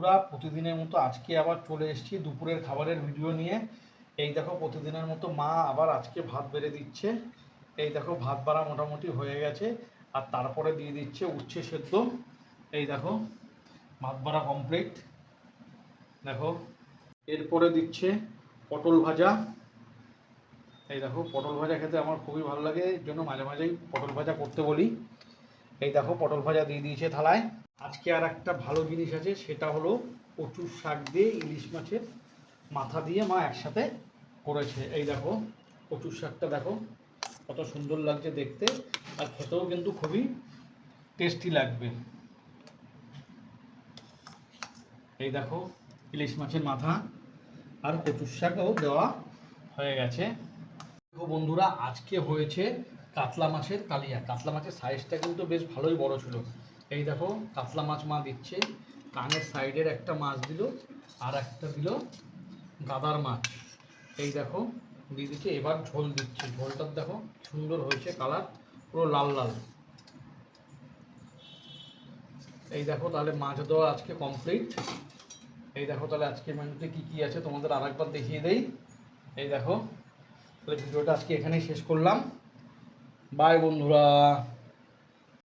বন্ধুরা, প্রতিদিনের মতো আজকে আবার চলে এসেছি দুপুরের খাবারের ভিডিও নিয়ে। এই দেখো প্রতিদিনের মতো মা আবার আজকে ভাত বেড়ে দিচ্ছে। এই দেখো ভাত বাড়া মোটামুটি হয়ে গেছে, আর তারপরে দিয়ে দিচ্ছে উচ্ছে সেদ্ধ। এই দেখো ভাত বাড়া কমপ্লিট। দেখো এরপরে দিচ্ছে পটল ভাজা। এই দেখো পটল ভাজা খেতে আমার খুবই ভালো লাগে, এর জন্য মাঝে মাঝেই পটল ভাজা করতে বলি। এই দেখো পটল ভাজা দিয়ে দিয়েছে থালায়। আজকে আর একটা ভালো জিনিস আছে, সেটা হলো কচুর শাক দিয়ে ইলিশ মাছের মাথা দিয়ে মা একসাথে করেছে। এই দেখো কচুর শাকটা দেখো কত সুন্দর লাগছে দেখতে, আর খেতেও কিন্তু খুবই টেস্টি লাগবে। এই দেখো ইলিশ মাছের মাথা আর কচুর শাকও দেওয়া হয়ে গেছে। দেখো বন্ধুরা, আজকে হয়েছে কাতলা মাছের কালিয়া। কাতলা মাছের সাইজটা কিন্তু বেশ ভালোই বড় ছিল। এই দেখো কাতলা মাছ মা দিচ্ছে, কানের সাইডের একটা মাছ দিল, আর একটা দিল গাদার মাছ। এই দেখো দিয়ে দিচ্ছে, এবার ঝোল দিচ্ছে। ঝোলটার দেখো সুন্দর হয়েছে, কালার পুরো লাল লাল। এই দেখো তাহলে মাছ দেওয়া আজকে কমপ্লিট। এই দেখো তাহলে আজকে মেনুতে কী কী আছে তোমাদের আরেকবার দেখিয়ে দেই। এই দেখো তাহলে ভিডিওটা আজকে এখানেই শেষ করলাম। বাই বন্ধুরা।